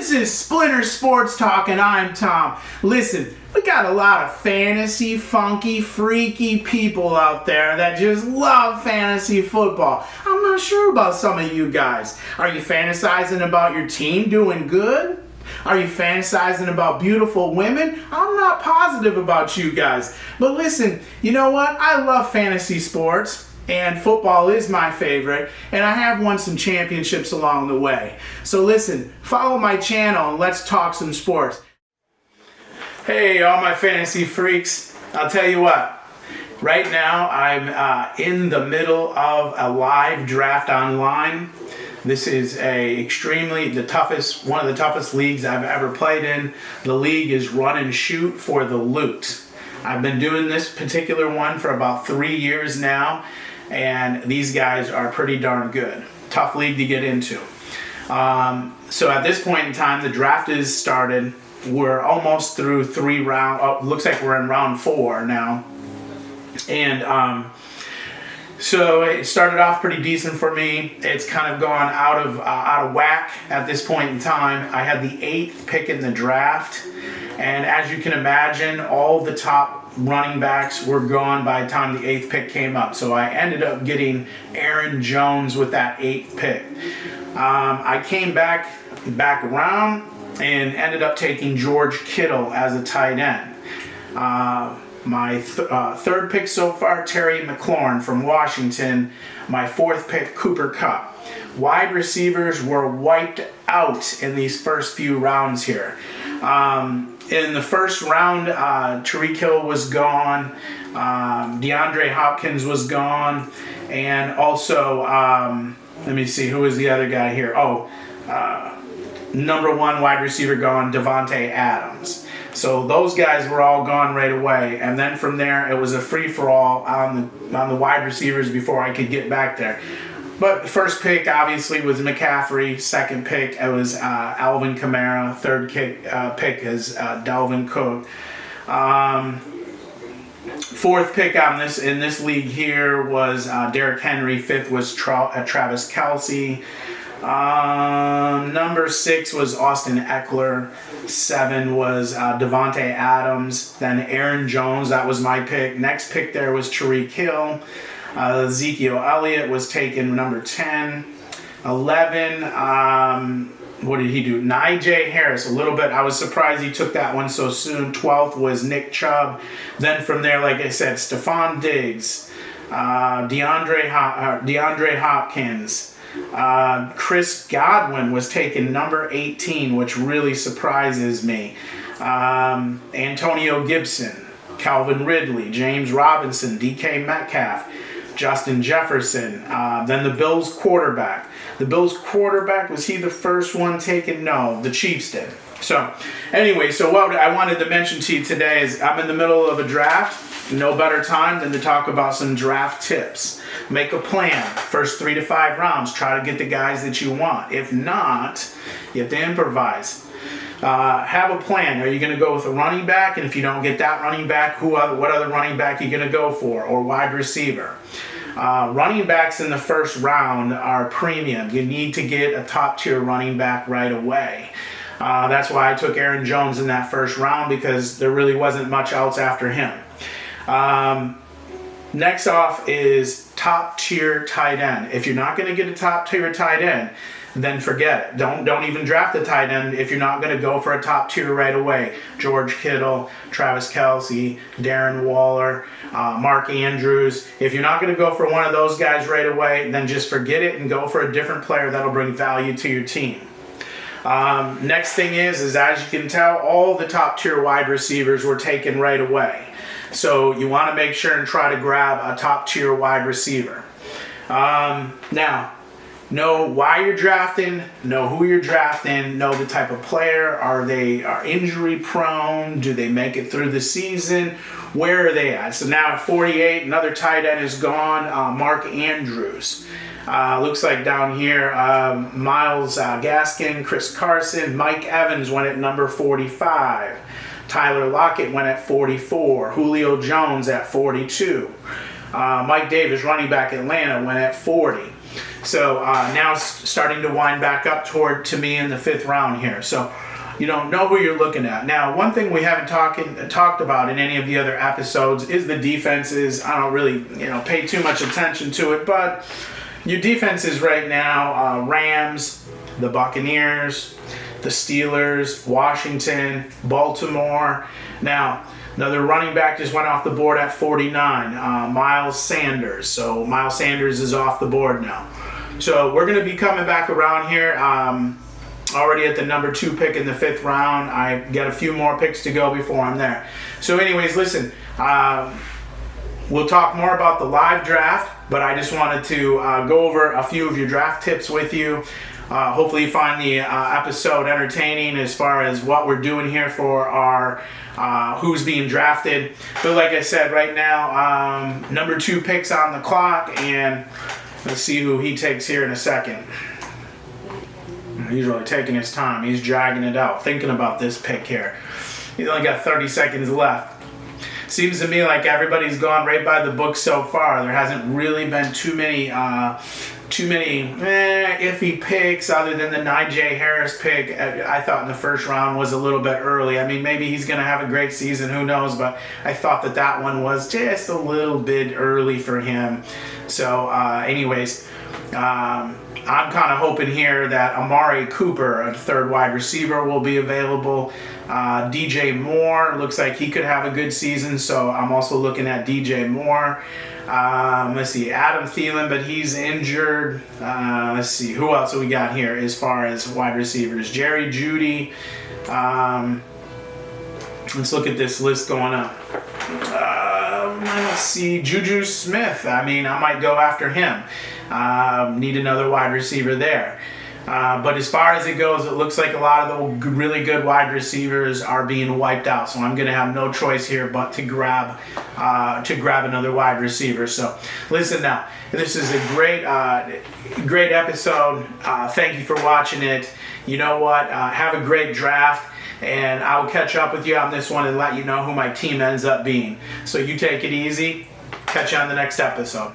This is Splinter Sports Talk, and I'm Tom. Listen, we got a lot of fantasy, funky, freaky people out there that just love fantasy football. I'm not sure about some of you guys. Are you fantasizing about your team doing good? Are you fantasizing about beautiful women? I'm not positive about you guys. But listen, you know what? I love fantasy sports, and football is my favorite, and I have won some championships along the way. So listen, follow my channel and let's talk some sports. Hey, all my fantasy freaks, I'll tell you what. Right now, I'm in the middle of a live draft online. This is one of the toughest leagues I've ever played in. The league is Run and Shoot for the Loot. I've been doing this particular one for about 3 years now, and these guys are pretty darn good. Tough league to get into. So at this point in time, the draft is started. We're almost through 3 rounds. Oh, looks like we're in round 4 now. And so it started off pretty decent for me. It's kind of gone out of whack at this point in time. I had the 8th pick in the draft, and as you can imagine, all the top running backs were gone by the time the 8th pick came up. So I ended up getting Aaron Jones with that 8th pick. I came back around and ended up taking George Kittle as a tight end. My third pick so far, Terry McLaurin from Washington. My 4th pick, Cooper Kupp. Wide receivers were wiped out in these first few rounds here. In the first round, Tyreek Hill was gone. DeAndre Hopkins was gone. And also, let me see, who was the other guy here? Number 1 wide receiver gone, Davante Adams. So those guys were all gone right away, and then from there it was a free-for-all on the wide receivers before I could get back there. But the first pick obviously was McCaffrey. Second pick it was Alvin Kamara. Third pick is Dalvin Cook. 4th pick in this league here was Derrick Henry. 5th was Travis Kelce. Number 6 was Austin Eckler. 7 was Davante Adams. Then Aaron Jones, that was my pick. Next pick there was Tyreek Hill. Ezekiel Elliott was taken number 10. 11, what did he do? Najee Harris, a little bit. I was surprised he took that one so soon. 12th was Nick Chubb. Then from there, like I said, Stephon Diggs, DeAndre Hopkins. Chris Godwin was taken number 18, which really surprises me. Antonio Gibson, Calvin Ridley, James Robinson, DK Metcalf, Justin Jefferson. Then the Bills quarterback. The Bills quarterback, was he the first one taken? No, the Chiefs did. So anyway, so what I wanted to mention to you today is I'm in the middle of a draft. No better time than to talk about some draft tips. Make a plan. First 3 to 5 rounds, try to get the guys that you want. If not, you have to improvise. Have a plan. Are you going to go with a running back? And if you don't get that running back, what other running back are you going to go for? Or wide receiver? Running backs in the first round are premium. You need to get a top tier running back right away. That's why I took Aaron Jones in that first round, because there really wasn't much else after him. Next off is top tier tight end. If you're not going to get a top tier tight end, then forget it. Don't even draft a tight end if you're not going to go for a top tier right away. George Kittle, Travis Kelce, Darren Waller, Mark Andrews. If you're not going to go for one of those guys right away, then just forget it and go for a different player that'll bring value to your team. Next thing is as you can tell, all the top tier wide receivers were taken right away. So you want to make sure and try to grab a top tier wide receiver. Now, know why you're drafting, know who you're drafting, know the type of player. Are injury prone? Do they make it through the season? Where are they at? So now at 48, another tight end is gone, Mark Andrews. Looks like down here, Myles Gaskin, Chris Carson, Mike Evans went at number 45. Tyler Lockett went at 44. Julio Jones at 42. Mike Davis, running back Atlanta, went at 40. So now it's starting to wind back up to me in the 5th round here. So you don't know who you're looking at. Now, one thing we haven't talked about in any of the other episodes is the defenses. I don't really pay too much attention to it, but your defenses right now, Rams, the Buccaneers, the Steelers, Washington, Baltimore. Now, another running back just went off the board at 49, Miles Sanders. So Miles Sanders is off the board now. So we're going to be coming back around here. Already at the number 2 pick in the 5th round. I got a few more picks to go before I'm there. So anyways, listen, we'll talk more about the live draft, but I just wanted to go over a few of your draft tips with you. Hopefully you find the episode entertaining as far as what we're doing here for our who's being drafted. But like I said, right now, number 2 picks on the clock, and let's see who he takes here in a second. He's really taking his time. He's dragging it out, thinking about this pick here. He's only got 30 seconds left. Seems to me like everybody's gone right by the book so far. There hasn't really been too many iffy picks other than the Najee Harris pick. I thought in the 1st round was a little bit early. I mean, maybe he's going to have a great season. Who knows? But I thought that one was just a little bit early for him. So anyways, I'm kind of hoping here that Amari Cooper, a 3rd wide receiver, will be available. DJ Moore looks like he could have a good season, so I'm also looking at DJ Moore. Let's see, Adam Thielen, but he's injured. Let's see, who else do we got here as far as wide receivers? Jerry Jeudy. Let's look at this list going up. Let's see, Juju Smith. I mean, I might go after him. Need another wide receiver there. But as far as it goes, it looks like a lot of the really good wide receivers are being wiped out. So I'm going to have no choice here but to grab another wide receiver. So listen now, this is a great episode. Thank you for watching it. You know what? Have a great draft. And I will catch up with you on this one and let you know who my team ends up being. So you take it easy. Catch you on the next episode.